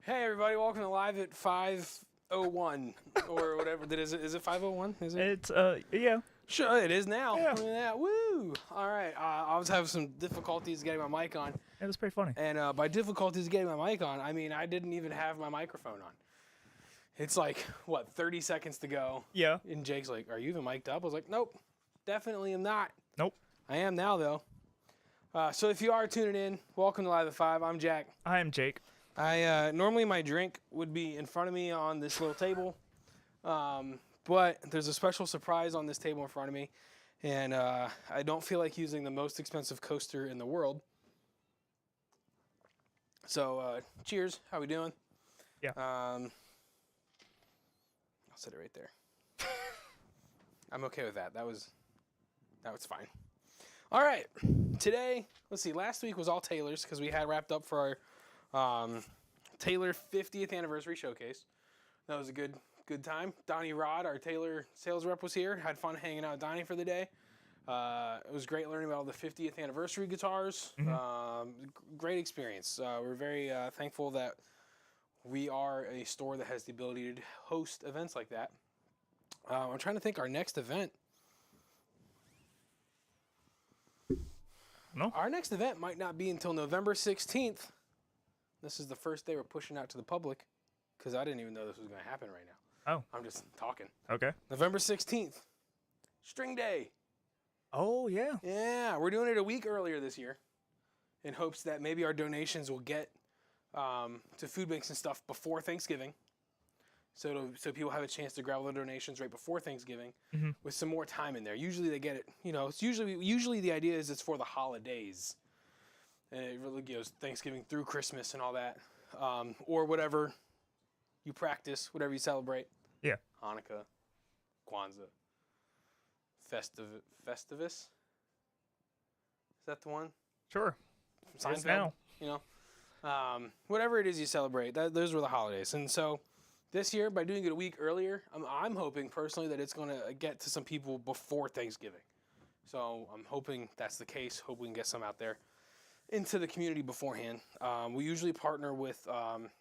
Hey everybody, welcome to Live at 5:01 or whatever that is. Is it 5:01? Is it? It's yeah. Sure, it is now. Yeah. Look at that. Woo! All right. I was having some difficulties getting my mic on, It was pretty funny. and by difficulties getting my mic on, I mean I didn't even have my microphone on. It's like what 30 seconds to go, Yeah. and Jake's like, "Are you even mic'd up?" I was like, "Nope, definitely am not." Nope. I am now though. So if you are tuning in, welcome to Live at 5. I'm Jack. I am Jake. I normally my drink would be in front of me on this little table, but there's a special surprise on this table in front of me, and I don't feel like using the most expensive coaster in the world. So cheers, how we doing? Yeah. I'll set it right there. I'm okay with that. That was fine. All right, today let's see. Last week was all Taylor's because we had wrapped up for our Taylor 50th anniversary showcase. That was a good time. Donnie Rod, our Taylor sales rep, was here. Had fun hanging out with Donnie for the day. It was great learning about all the 50th anniversary guitars. Great experience. We're very thankful that we are a store that has the ability to host events like that. I'm trying to think our next event. No. Our next event might not be until November 16th. This is the first day we're pushing out to the public because I didn't even know this was going to happen right now. Oh. I'm just talking. Okay. November 16th, String Day. Oh yeah. Yeah, we're doing it a week earlier this year in hopes that maybe our donations will get to food banks and stuff before Thanksgiving. So people have a chance to grab all their donations right before Thanksgiving with some more time in there. Usually they get it, it's usually the idea is it's for the holidays. And it really goes Thanksgiving through Christmas and all that. Or whatever you practice, whatever you celebrate. Yeah. Hanukkah, Kwanzaa, Festivus. Is that the one? Sure. From It is Seinfeld, now. whatever it is you celebrate, those were the holidays. And so this year, by doing it a week earlier, I'm hoping personally that it's going to get to some people before Thanksgiving. So I'm hoping that's the case. Hope we can get some out there into the community beforehand. We usually partner with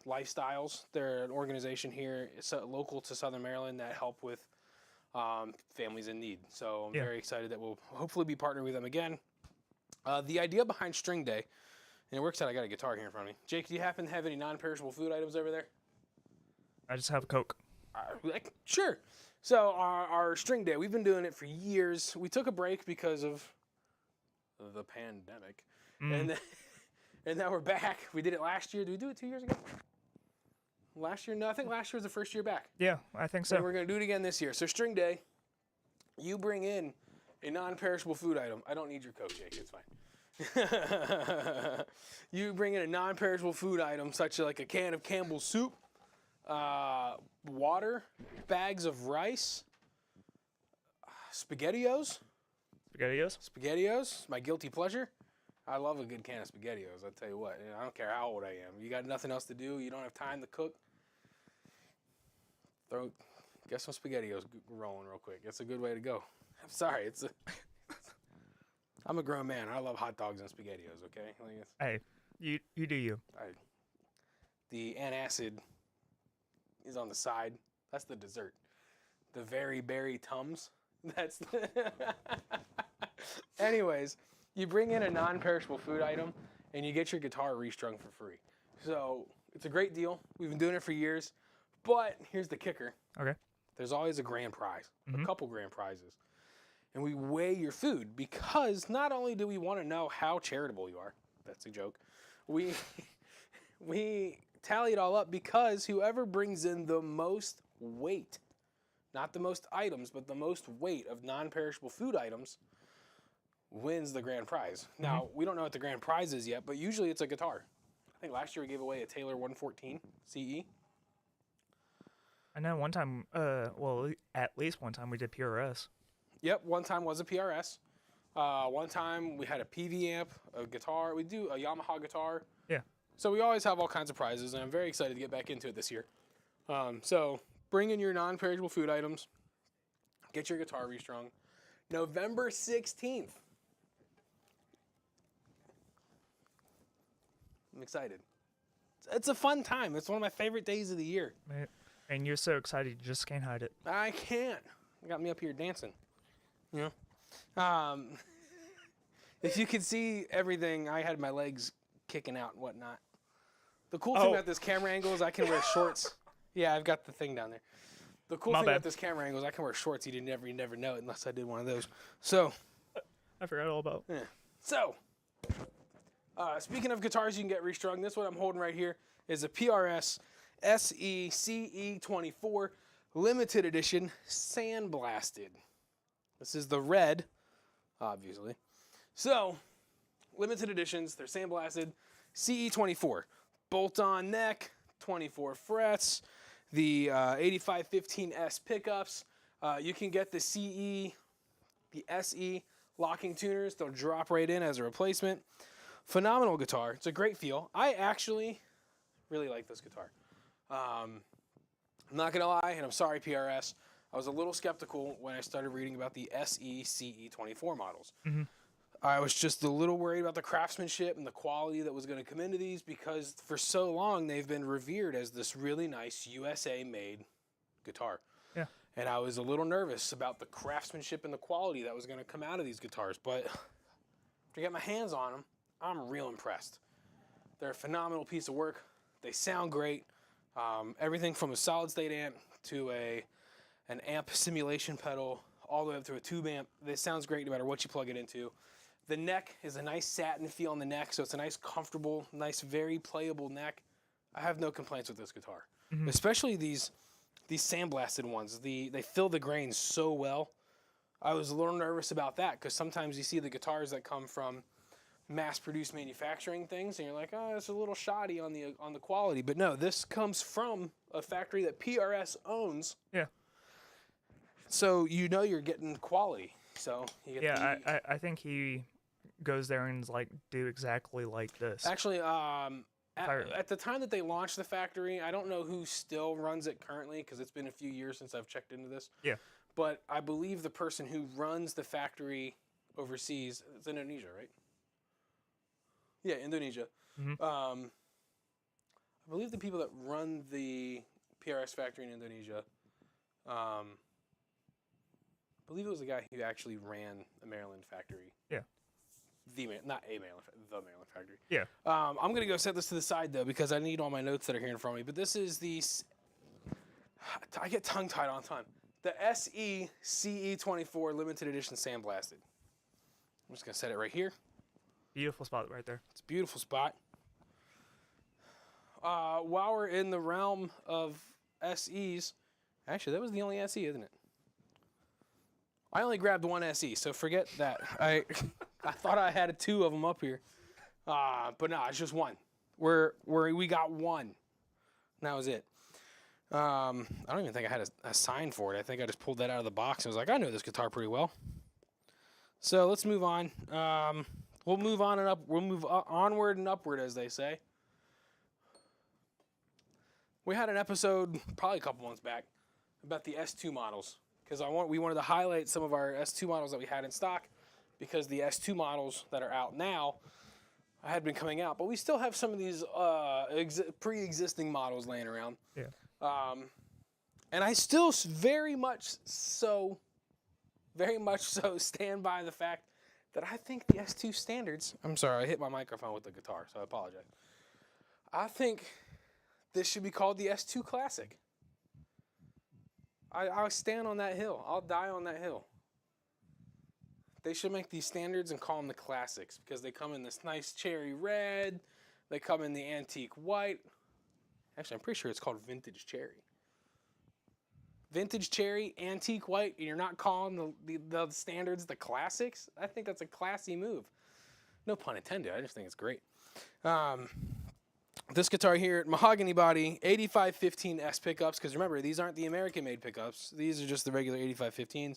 Lifestyles. They're an organization here, it's local to Southern Maryland, that help with families in need. So I'm very excited that we'll hopefully be partnering with them again. The idea behind String Day, and it works out, I got a guitar here in front of me. Jake, do you happen to have any non-perishable food items over there? I just have a Coke. Sure. So our String Day, we've been doing it for years. We took a break because of the pandemic. And now we're back. We did it last year. Did we do it 2 years ago? Last year? No, I think last year was the first year back. Yeah, I think so. And we're going to do it again this year. So String Day, you bring in a non-perishable food item. I don't need your Coke, Jake. It's fine. You bring in a non-perishable food item, such as like a can of Campbell's soup, water, bags of rice, SpaghettiOs. SpaghettiOs, my guilty pleasure. I love a good can of SpaghettiOs. I'll tell you what. I don't care how old I am. You got nothing else to do. You don't have time to cook. Get some SpaghettiOs rolling real quick. It's a good way to go. I'm sorry. I'm a grown man. I love hot dogs and SpaghettiOs. Okay. Hey, you do you. The antacid is on the side. That's the dessert. The very berry Tums. That's the Anyways, you bring in a non-perishable food item and you get your guitar restrung for free. So it's a great deal. We've been doing it for years. But here's the kicker. Okay. There's always a grand prize, a couple grand prizes. And we weigh your food because not only do we want to know how charitable you are, that's a joke, we tally it all up because whoever brings in the most weight, not the most items, but the most weight of non-perishable food items wins the grand prize. Now, we don't know what the grand prize is yet, but usually it's a guitar. I think last year we gave away a Taylor 114 CE. I know one time, well, at least one time we did PRS. Yep, one time was a PRS. One time we had a PV amp, a guitar. We do a Yamaha guitar. Yeah. So we always have all kinds of prizes, and I'm very excited to get back into it this year. So bring in your non-perishable food items. Get your guitar restrung. November 16th. I'm excited. It's a fun time. It's one of my favorite days of the year. And you're so excited you just can't hide it. I can't. You got me up here dancing. You know? If you could see everything, I had my legs kicking out and whatnot. The cool thing about this camera angle is I can wear shorts. Yeah, I've got the thing down there. The cool thing about this camera angle is I can wear shorts. You never know it unless I did one of those. So, I forgot all about. Yeah. So, speaking of guitars you can get restrung, this one I'm holding right here is a PRS SE CE24 limited edition sandblasted. This is the red, obviously. So, limited editions, they're sandblasted. CE24, bolt-on neck, 24 frets, the 8515S pickups. You can get the CE, the SE locking tuners. They'll drop right in as a replacement. Phenomenal guitar. It's a great feel. I actually really like this guitar. I'm not going to lie, and I'm sorry, PRS. I was a little skeptical when I started reading about the SE CE24 models. Mm-hmm. I was just a little worried about the craftsmanship and the quality that was going to come into these because for so long they've been revered as this really nice USA-made guitar. Yeah. And I was a little nervous about the craftsmanship and the quality that was going to come out of these guitars. But to get my hands on them, I'm real impressed. They're a phenomenal piece of work. They sound great. Everything from a solid-state amp to an amp simulation pedal all the way up to a tube amp. This sounds great no matter what you plug it into. The neck is a nice satin feel on the neck, so it's a nice, comfortable, nice, very playable neck. I have no complaints with this guitar, especially these sandblasted ones. They fill the grains so well. I was a little nervous about that because sometimes you see the guitars that come from mass-produced manufacturing things, and you're like, oh, it's a little shoddy on the quality. But no, this comes from a factory that PRS owns. Yeah. So you know you're getting quality. So you get I think he goes there and is like, do exactly like this. Actually, at the time that they launched the factory, I don't know who still runs it currently because it's been a few years since I've checked into this. Yeah. But I believe the person who runs the factory overseas, it's Indonesia, right? Yeah, Indonesia. Mm-hmm. I believe the people that run the PRS factory in Indonesia, I believe it was the guy who actually ran the Maryland factory. Yeah. The Maryland factory. Yeah. I'm going to go set this to the side, though, because I need all my notes that are here in front of me. But this is I get tongue-tied all the time. The SE CE24 limited edition sandblasted. I'm just going to set it right here. Beautiful spot right there. It's a beautiful spot. While we're in the realm of SEs, actually, that was the only SE, isn't it? I only grabbed one SE, so forget that. I thought I had two of them up here, but no, it's just one. We got one. And that was it. I don't even think I had a sign for it. I think I just pulled that out of the box and was like, I know this guitar pretty well. So let's move on. We'll move on and up. We'll move onward and upward, as they say. We had an episode probably a couple months back about the S2 models because we wanted to highlight some of our S2 models that we had in stock because the S2 models that are out now had been coming out, but we still have some of these pre-existing models laying around. Yeah. And I still very much so stand by the fact that I think the S2 standards, I'm sorry, I hit my microphone with the guitar, so I apologize. I think this should be called the S2 Classic. I'll stand on that hill. I'll die on that hill. They should make these standards and call them the Classics because they come in this nice cherry red. They come in the antique white. Actually, I'm pretty sure it's called vintage cherry. Vintage cherry, antique white, and you're not calling the standards the Classics? I think that's a classy move. No pun intended. I just think it's great. This guitar here, mahogany body, 8515S pickups, because remember, these aren't the American-made pickups. These are just the regular 8515s.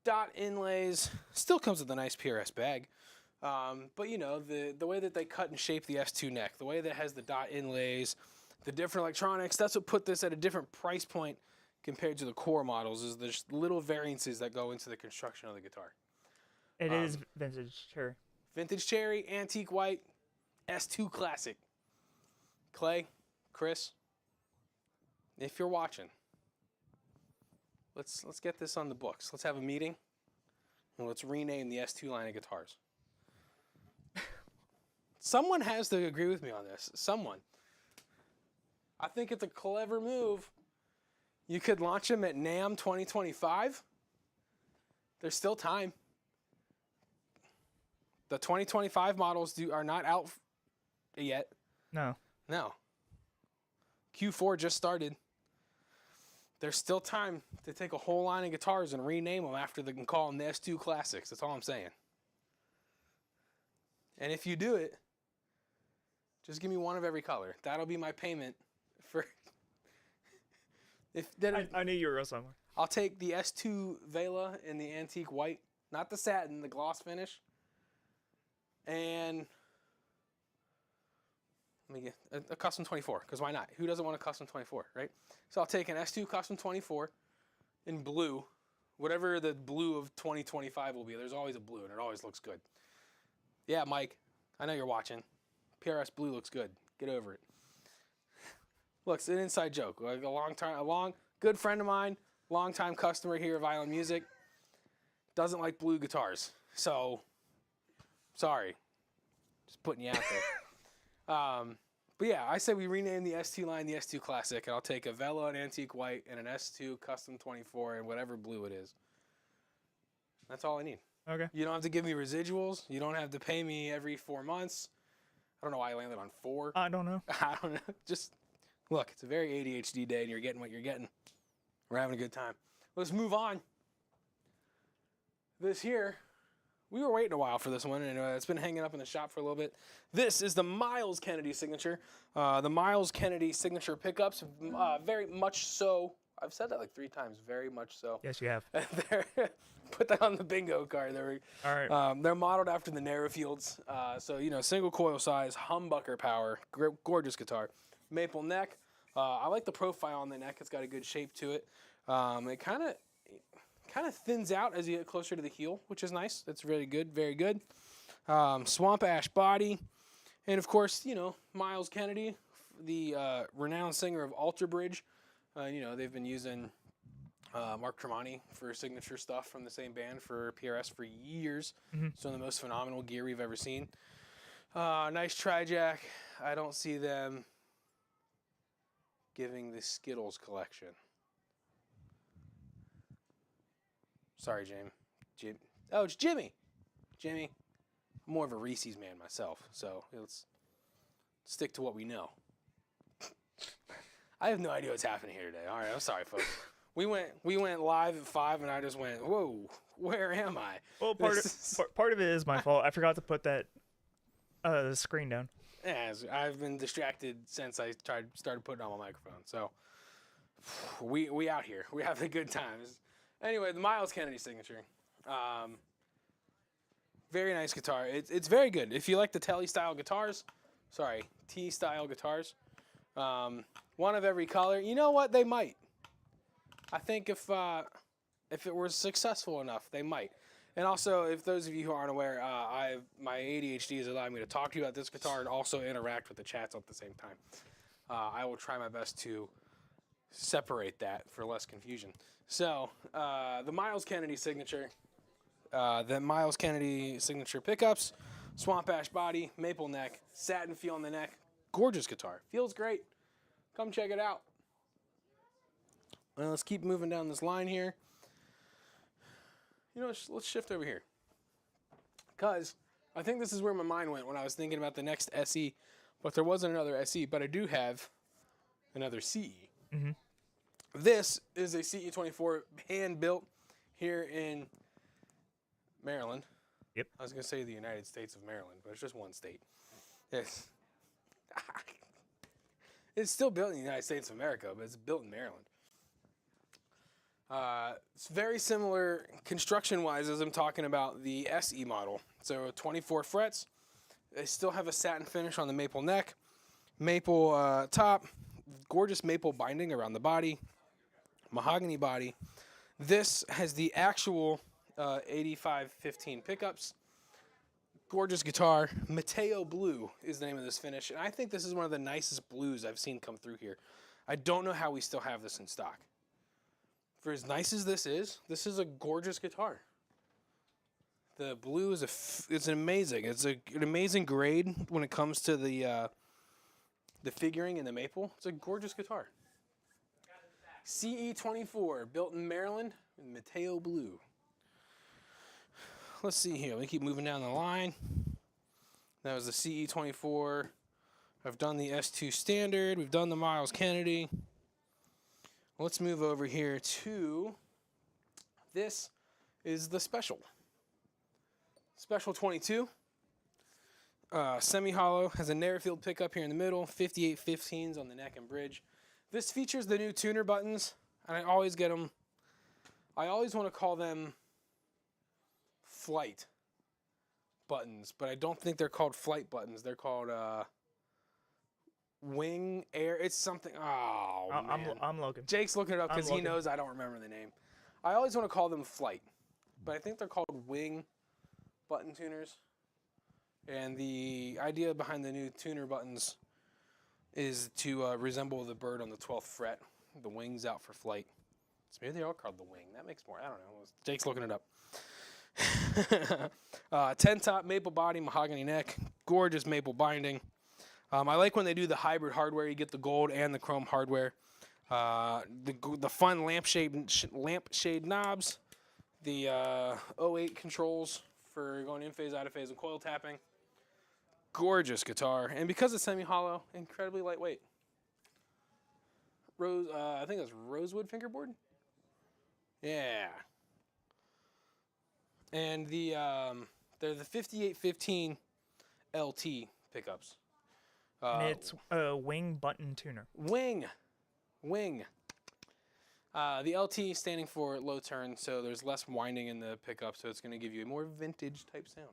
Dot inlays, still comes with a nice PRS bag. But, you know, the way that they cut and shape the S2 neck, the way that it has the dot inlays, the different electronics, that's what put this at a different price point compared to the core models, is there's little variances that go into the construction of the guitar. It is vintage cherry. Vintage cherry, antique white, S2 Classic. Clay, Chris, if you're watching, let's get this on the books. Let's have a meeting, and let's rename the S2 line of guitars. Someone has to agree with me on this. Someone. I think it's a clever move. You could launch them at NAMM 2025. There's still time. The 2025 models are not out yet. No. No. Q4 just started. There's still time to take a whole line of guitars and rename them after they can call them the S2 Classics. That's all I'm saying. And if you do it, just give me one of every color. That'll be my payment for... I knew you were somewhere. I'll take the S2 Vela in the antique white, not the satin, the gloss finish. And let me get a custom 24, because why not? Who doesn't want a custom 24, right? So I'll take an S2 custom 24 in blue, whatever the blue of 2025 will be. There's always a blue, and it always looks good. Yeah, Mike, I know you're watching. PRS blue looks good. Get over it. Look, it's an inside joke. Like a good friend of mine, longtime customer here of Island Music, doesn't like blue guitars. So, sorry. Just putting you out there. But yeah, I say we rename the S2 line the S2 Classic, and I'll take a Vela in antique white and an S2 custom 24 in whatever blue it is. That's all I need. Okay. You don't have to give me residuals. You don't have to pay me every 4 months. I don't know why I landed on 4. I don't know. I don't know. Just look, it's a very ADHD day, and you're getting what you're getting. We're having a good time. Let's move on. This here, we were waiting a while for this one, and it's been hanging up in the shop for a little bit. This is the Miles Kennedy signature. The Miles Kennedy signature pickups, very much so. I've said that like 3 times, very much so. Yes, you have. Put that on the bingo card. All right. They're modeled after the Narrowfields. So, single coil size, humbucker power, gorgeous guitar. Maple neck. I like the profile on the neck. It's got a good shape to it. It kind of thins out as you get closer to the heel, which is nice. That's really good, very good. Swamp ash body. And, of course, Miles Kennedy, the renowned singer of Alter Bridge. They've been using Mark Tremonti for signature stuff from the same band for PRS for years. Mm-hmm. Some of the most phenomenal gear we've ever seen. Nice tri-jack. I don't see them giving the Skittles collection. Sorry, Jim. Oh, it's Jimmy. Jimmy. I'm more of a Reese's man myself, so let's stick to what we know. I have no idea what's happening here today. All right, I'm sorry, folks. We went live at 5, and I just went, whoa, where am I? Well, part of it is my fault. I forgot to put that screen down. Yeah, I've been distracted since I started putting on my microphone. So we out here. We have a good time. Anyway, the Miles Kennedy signature. Very nice guitar. It's very good. If you like the T-style guitars, one of every color. You know what? They might. I think if it was successful enough, they might. And also, if those of you who aren't aware, my ADHD is allowing me to talk to you about this guitar and also interact with the chats at the same time. I will try my best to separate that for less confusion. So, the Miles Kennedy signature. The Miles Kennedy signature pickups, swamp ash body, maple neck, satin feel on the neck. Gorgeous guitar. Feels great. Come check it out. Well, let's keep moving down this line here. Let's shift over here. Because I think this is where my mind went when I was thinking about the next SE. But there wasn't another SE, but I do have another CE. Mm-hmm. This is a CE24 hand-built here in Maryland. Yep. I was going to say the United States of Maryland, but it's just one state. Yes. It's still built in the United States of America, but it's built in Maryland. It's very similar construction-wise as I'm talking about the SE model. So 24 frets. They still have a satin finish on the maple neck. Maple top. Gorgeous maple binding around the body. Mahogany body. This has the actual 8515 pickups. Gorgeous guitar. Mateo Blue is the name of this finish, and I think this is one of the nicest blues I've seen come through here. I don't know how we still have this in stock. For as nice as this is a gorgeous guitar. The blue is it's amazing. It's an amazing grade when it comes to the figuring and the maple. It's a gorgeous guitar. CE24, built in Maryland, Mateo Blue. Let's see here. Let me keep moving down the line. That was the CE24. I've done the S2 Standard. We've done the Miles Kennedy. Let's move over here to, this is the Special. Special 22. Semi-hollow, has a Nairfield pickup here in the middle, 5815s on the neck and bridge. This features the new tuner buttons, and I always get them. I always want to call them flight buttons, but I don't think they're called flight buttons. They're called wing air. It's something. Oh, man. I'm looking. Jake's looking it up because he knows I don't remember the name. I always want to call them flight, but I think they're called wing button tuners. And the idea behind the new tuner buttons is to resemble the bird on the 12th fret, the wings out for flight. So maybe they're all called the wing. That makes more. I don't know. Jake's looking it up. 10 top maple body, mahogany neck, gorgeous maple binding. I like when they do the hybrid hardware. You get the gold and the chrome hardware. The fun lampshade knobs, the 08 controls for going in phase, out of phase, and coil tapping. Gorgeous guitar, and because it's semi-hollow, incredibly lightweight. I think that's rosewood fingerboard. Yeah. And they're the 5815 LT pickups. And it's a wing button tuner. Wing. The LT standing for low turn, so there's less winding in the pickup, so it's going to give you a more vintage type sound.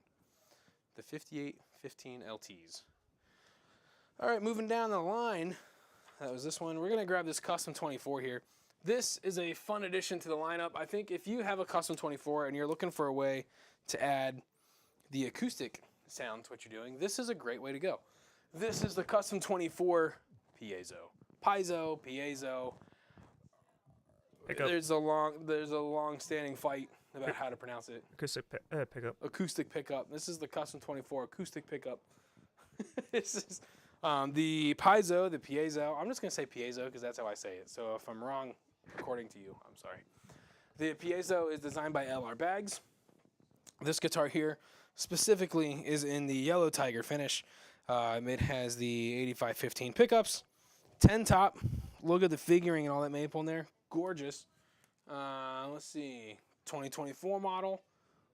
The 5815 LTs. All right, moving down the line. That was this one. We're going to grab this Custom 24 here. This is a fun addition to the lineup. I think if you have a Custom 24 and you're looking for a way to add the acoustic sound to what you're doing, this is a great way to go. This is the Custom 24 Piezo. Pickup. There's a long-standing fight about how to pronounce it. Acoustic pickup. Acoustic pickup. This is the Custom 24 acoustic pickup. This is the Piezo. I'm just gonna say Piezo because that's how I say it. So if I'm wrong, according to you, I'm sorry. The Piezo is designed by LR Baggs. This guitar here specifically is in the Yellow Tiger finish. It has the 8515 pickups, 10 top. Look at the figuring and all that maple in there. Gorgeous. Let's see. 2024 model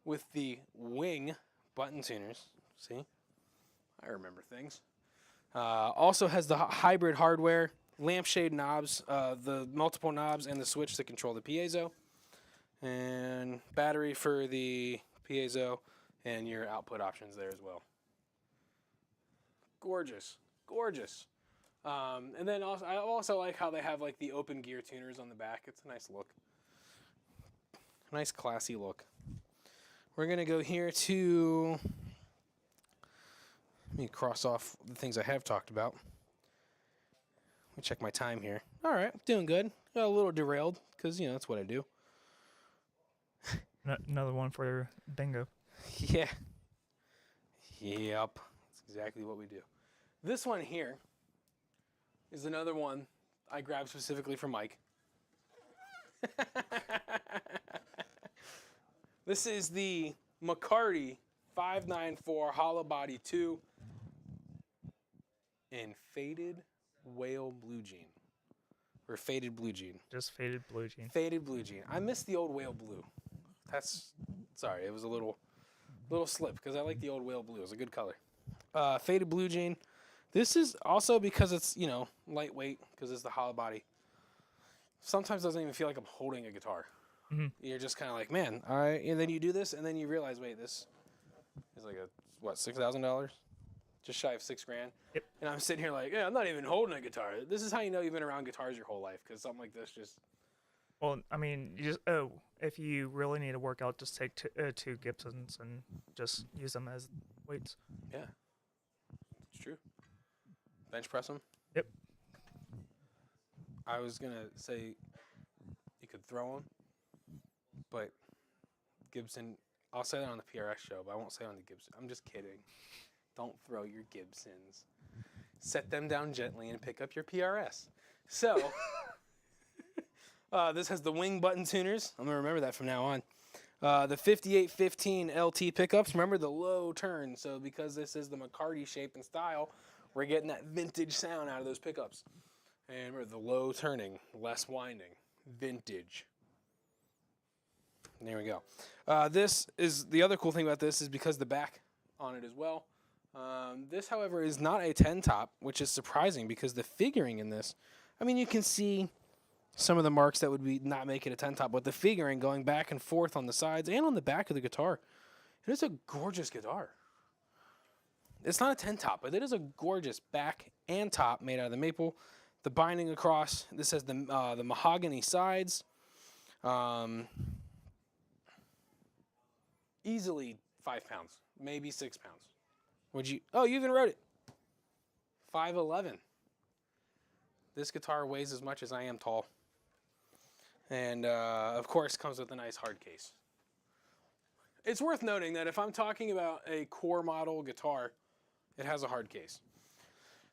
with the wing button tuners. See? I remember things. Also has the hybrid hardware, lampshade knobs, the multiple knobs, and the switch to control the piezo. And battery for the piezo and your output options there as well. Gorgeous. And then I also like how they have like the open gear tuners on the back. It's a nice look. Nice classy look. We're going to go here to, let me cross off the things I have talked about. Let me check my time here. All right, doing good. Got a little derailed because, that's what I do. Another one for Dingo. Yeah. Yep. That's exactly what we do. This one here is another one I grabbed specifically for Mike. This is the McCarty 594 Hollow Body 2 in faded whale blue jean. Or faded blue jean. Just faded blue jean. Faded blue jean. I miss the old whale blue. Sorry, it was a little slip because I like the old whale blue. It was a good color. Faded blue jean. This is also because it's, lightweight because it's the hollow body. Sometimes it doesn't even feel like I'm holding a guitar. Mm-hmm. You're just kind of like, man, all right. And then you do this, and then you realize, wait, this is like $6,000? Just shy of $6,000. Yep. And I'm sitting here like, yeah, I'm not even holding a guitar. This is how you know you've been around guitars your whole life because something like this just... Well, I mean, if you really need to work out, just take two Gibsons and just use them as weights. Yeah, it's true. Bench press them. Yep. I was gonna say you could throw them, but Gibson. I'll say that on the PRS show, but I won't say it on the Gibson. I'm just kidding. Don't throw your Gibsons. Set them down gently and pick up your PRS. So, this has the wing button tuners. I'm going to remember that from now on. The 5815 LT pickups. Remember the low turn. So, because this is the McCarty shape and style, we're getting that vintage sound out of those pickups. And remember the low turning, less winding. Vintage. There we go. This is the other cool thing about this is because the back on it as well. This, however, is not a 10 top, which is surprising because the figuring in this, I mean, you can see some of the marks that would be not make it a 10 top, but the figuring going back and forth on the sides and on the back of the guitar, it is a gorgeous guitar. It's not a 10 top, but it is a gorgeous back and top made out of the maple. The binding across, this has the mahogany sides. Easily 5 pounds, maybe 6 pounds. Would you? Oh, you even wrote it. 5'11". This guitar weighs as much as I am tall. And, of course, comes with a nice hard case. It's worth noting that if I'm talking about a core model guitar, it has a hard case.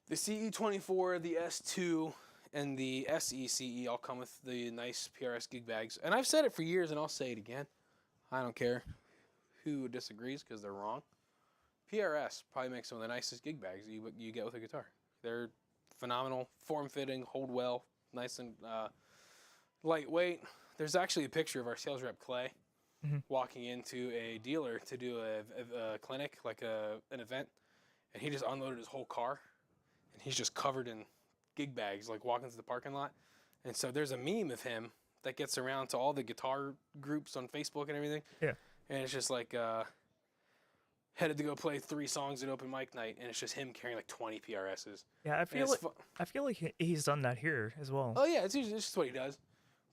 The CE24, the S2, and the SECE all come with the nice PRS gig bags. And I've said it for years, and I'll say it again. I don't care who disagrees because they're wrong. PRS probably makes some of the nicest gig bags you get with a guitar. They're phenomenal, form-fitting, hold well, nice and lightweight. There's actually a picture of our sales rep, Clay, walking into a dealer to do a clinic, like an event, and he just unloaded his whole car, and he's just covered in gig bags, like walking through the parking lot. And so there's a meme of him that gets around to all the guitar groups on Facebook and everything. Yeah. And it's just like, headed to go play 3 songs at open mic night, and it's just him carrying like 20 PRSs. Yeah, I feel like he's done that here as well. Oh yeah, it's just what he does.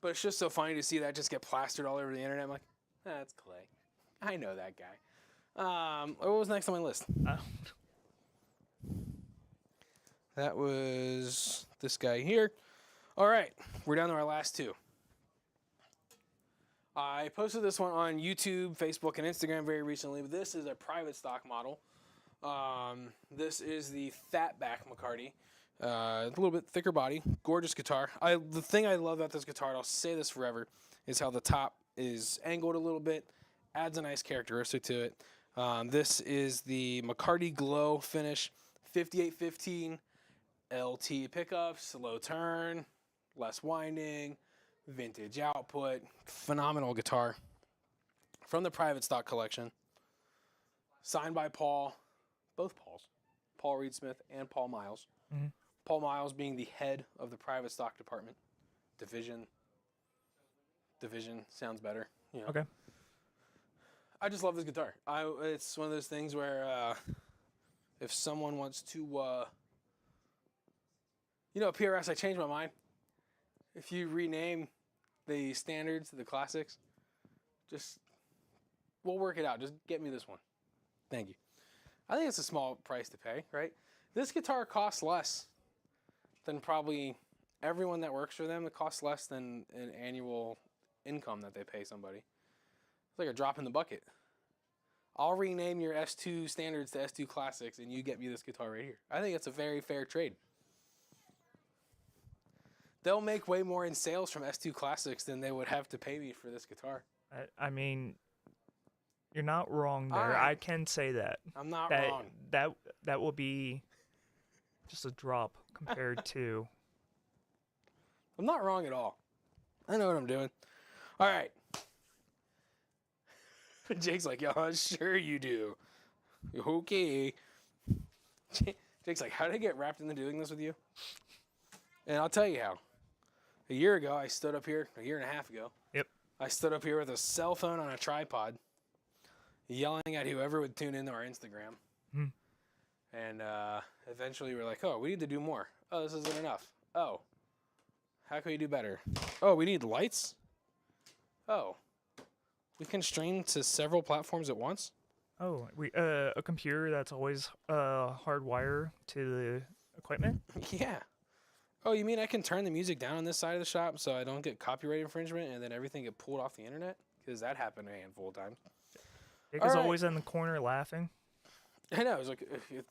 But it's just so funny to see that just get plastered all over the internet. I'm like, that's Clay. I know that guy. What was next on my list? That was this guy here. All right, we're down to our last 2. I posted this one on YouTube, Facebook, and Instagram very recently, but this is a private stock model. This is the Fatback McCarty. A little bit thicker body, gorgeous guitar. The thing I love about this guitar, and I'll say this forever, is how the top is angled a little bit, adds a nice characteristic to it. This is the McCarty Glow finish, 5815 LT pickups, low turn, less winding, vintage output, phenomenal guitar from the private stock collection, signed by Paul, both Pauls, Paul Reed Smith and Paul Miles. Paul Miles being the head of the private stock department. Division sounds better. You know. Okay. I just love this guitar. It's one of those things where if someone wants to, PRS, I changed my mind. If you rename the standards to the classics, we'll work it out. Just get me this one. Thank you. I think it's a small price to pay, right? This guitar costs less than probably everyone that works for them. It costs less than an annual income that they pay somebody. It's like a drop in the bucket. I'll rename your S2 standards to S2 classics, and you get me this guitar right here. I think it's a very fair trade. They'll make way more in sales from S2 classics than they would have to pay me for this guitar. I mean, you're not wrong there. Right. I can say that. I'm not wrong. That will be just a drop compared to. I'm not wrong at all. I know what I'm doing. All right. Jake's like, yeah, sure you do. Okay. Jake's like, how did I get wrapped into doing this with you? And I'll tell you how. A year ago, I stood up here, a year and a half ago. Yep. I stood up here with a cell phone on a tripod, yelling at whoever would tune into our Instagram. And eventually we're like, oh, we need to do more. Oh, this isn't enough. Oh, how can we do better? Oh, we need lights? Oh, we can stream to several platforms at once? Oh, we a computer that's always hardwire to the equipment. Yeah. Oh, you mean I can turn the music down on this side of the shop so I don't get copyright infringement and then everything get pulled off the internet? Because that happened a handful of times. Dick All is right. always in the corner laughing. I know. It's like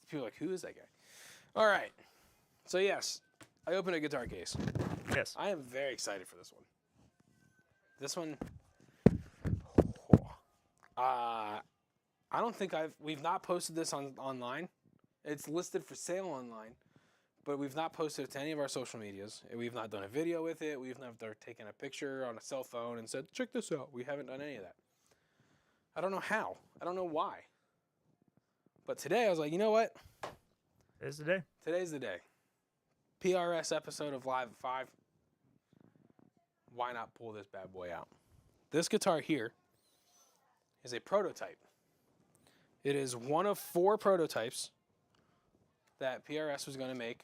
people are like, who is that guy? All right. So yes, I opened a guitar case. Yes. I am very excited for this one. This one, I don't think we've not posted this online. It's listed for sale online, but we've not posted it to any of our social medias. We've not done a video with it. We've never taken a picture on a cell phone and said, check this out. We haven't done any of that. I don't know how. I don't know why. But today I was like, you know what? Today's the day. Today's the day. PRS episode of Live at 5. Why not pull this bad boy out? This guitar here is a prototype. It is one of 4 prototypes that PRS was going to make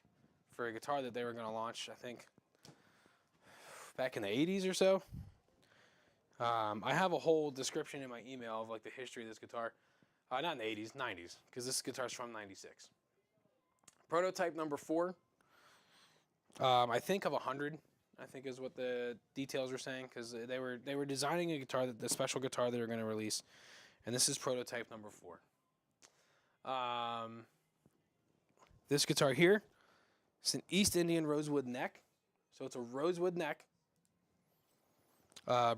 for a guitar that they were going to launch, I think, back in the 80s or so. I have a whole description in my email of like the history of this guitar. Not in the 80s, 90s, because this guitar's from 96. Prototype number 4, I think of 100, I think is what the details were saying, because they were designing a guitar, the special guitar they were going to release, and this is prototype number 4. This guitar here, it's an East Indian rosewood neck, so it's a rosewood neck,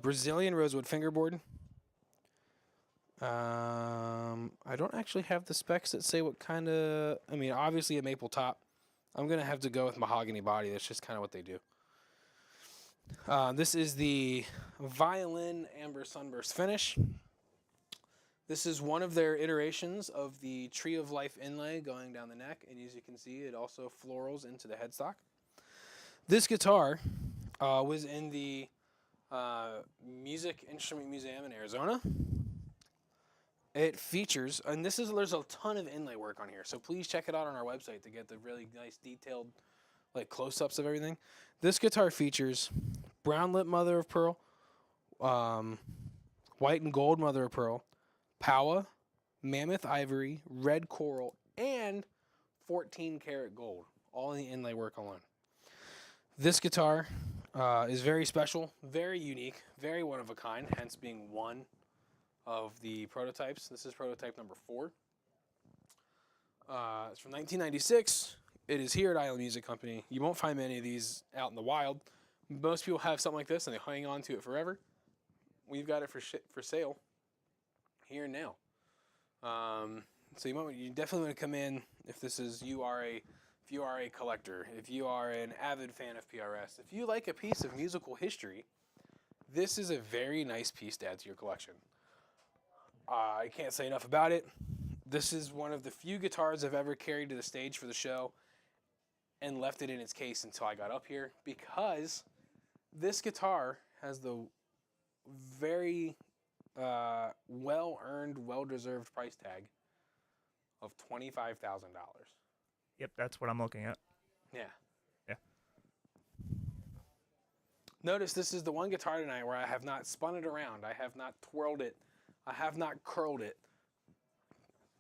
Brazilian rosewood fingerboard. I don't actually have the specs that say what kind of, I mean, obviously a maple top. I'm going to have to go with mahogany body. That's just kind of what they do. This is the Violin Amber Sunburst finish. This is one of their iterations of the Tree of Life inlay going down the neck. And as you can see, it also florals into the headstock. This guitar was in the Music Instrument Museum in Arizona. It features, and there's a ton of inlay work on here, so please check it out on our website to get the really nice detailed like close-ups of everything. This guitar features brown lip mother of pearl, white and gold mother of pearl, Paua, mammoth ivory, red coral, and 14 karat gold, all in the inlay work alone. This guitar is very special, very unique, very one of a kind, hence being one of the prototypes. This is prototype number 4. It's from 1996. It is here at Island Music Company. You won't find many of these out in the wild. Most people have something like this and they hang on to it forever. We've got it for sale here and now. So you definitely want to come in if you are a collector, if you are an avid fan of PRS, if you like a piece of musical history, this is a very nice piece to add to your collection. I can't say enough about it. This is one of the few guitars I've ever carried to the stage for the show and left it in its case until I got up here, because this guitar has the very well-earned, well-deserved price tag of $25,000. Yep, that's what I'm looking at. Yeah. Yeah. Notice this is the one guitar tonight where I have not spun it around. I have not twirled it. I have not curled it.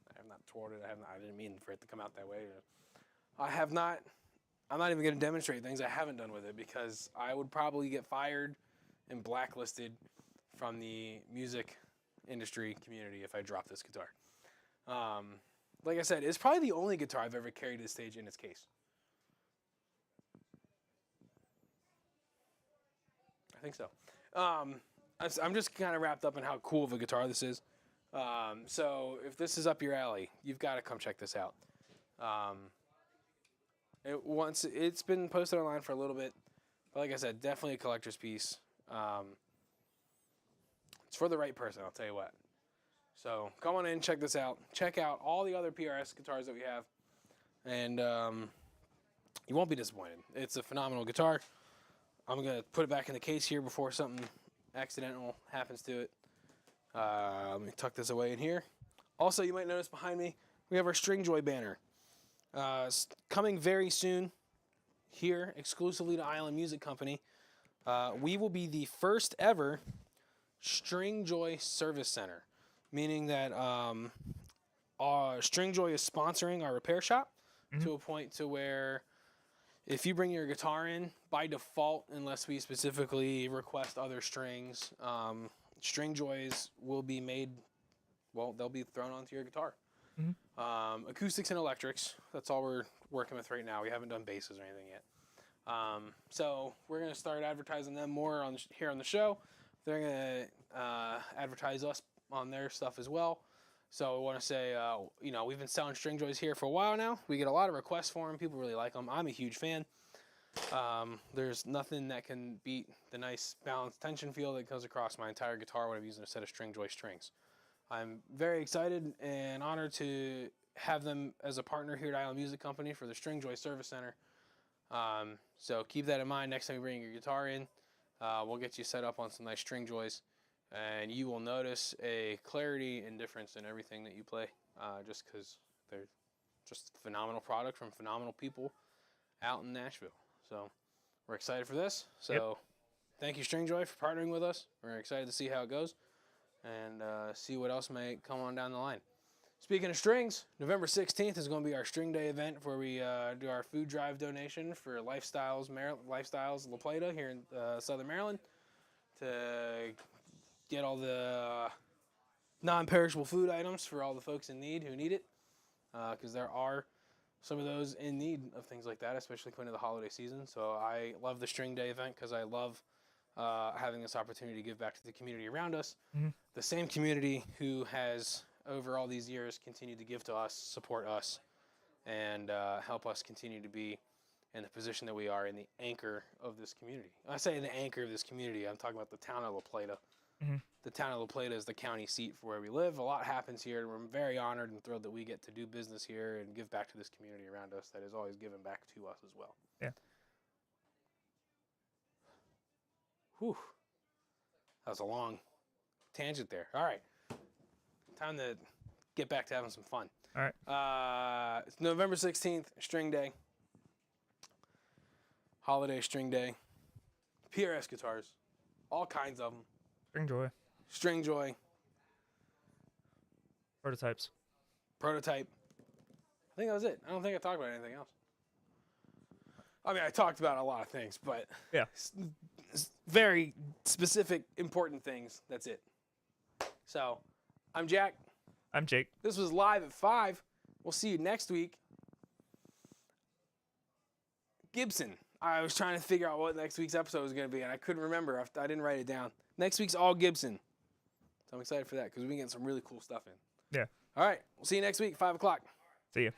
I have not twirled it. I didn't mean for it to come out that way. I'm not even going to demonstrate things I haven't done with it, because I would probably get fired and blacklisted from the music industry community if I dropped this guitar. Like I said, it's probably the only guitar I've ever carried to the stage in its case. I think so. I'm just kind of wrapped up in how cool of a guitar this is. So if this is up your alley, you've got to come check this out. It's been posted online for a little bit, but like I said, definitely a collector's piece. It's for the right person, I'll tell you what. So come on in, check this out. Check out all the other PRS guitars that we have, and you won't be disappointed. It's a phenomenal guitar. I'm going to put it back in the case here before something accidental happens to it. Let me tuck this away in here. Also, you might notice behind me, we have our Stringjoy banner. Coming very soon here, exclusively to Island Music Company. We will be the first ever Stringjoy service center, meaning that Stringjoy is sponsoring our repair shop to a point to where if you bring your guitar in, by default, unless we specifically request other strings, Stringjoys will be made, well, they'll be thrown onto your guitar. Acoustics and electrics, that's all we're working with right now. We haven't done basses or anything yet. So we're going to start advertising them more here on the show. They're going to advertise us on their stuff as well. So I want to say, we've been selling Stringjoys here for a while now. We get a lot of requests for them. People really like them. I'm a huge fan. There's nothing that can beat the nice balanced tension feel that goes across my entire guitar when I'm using a set of Stringjoy strings. I'm very excited and honored to have them as a partner here at Island Music Company for the Stringjoy Service Center. So keep that in mind next time you bring your guitar in. We'll get you set up on some nice Stringjoys, and you will notice a clarity and difference in everything that you play, just because they're just a phenomenal product from phenomenal people out in Nashville. So we're excited for this. So Thank you, Stringjoy, for partnering with us. We're excited to see how it goes and see what else may come on down the line. Speaking of strings, November 16th is going to be our String Day event where we do our food drive donation for Lifestyles La Plata here in Southern Maryland to get all the non-perishable food items for all the folks in need who need it, because there are some of those in need of things like that, especially coming to the holiday season. So I love the String Day event because I love having this opportunity to give back to the community around us. The same community who has, over all these years, continued to give to us, support us, and help us continue to be in the position that we are in the anchor of this community. When I say the anchor of this community, I'm talking about the town of La Plata. The town of La Plata is the county seat for where we live. A lot happens here, and we're very honored and thrilled that we get to do business here and give back to this community around us that is always giving back to us as well. Yeah. Whew. That was a long tangent there. All right. Time to get back to having some fun. All right. It's November 16th, String Day. Holiday String Day. PRS guitars. All kinds of them. Stringjoy. Stringjoy. Prototypes. Prototype. I think that was it. I don't think I talked about anything else. I mean, I talked about a lot of things, but Yeah. Very specific, important things. That's it. So, I'm Jack. I'm Jake. This was Live at 5. We'll see you next week. Gibson. I was trying to figure out what next week's episode was going to be, and I couldn't remember. I didn't write it down. Next week's all Gibson. So I'm excited for that because we can get some really cool stuff in. Yeah. All right. We'll see you next week, 5 o'clock. See you.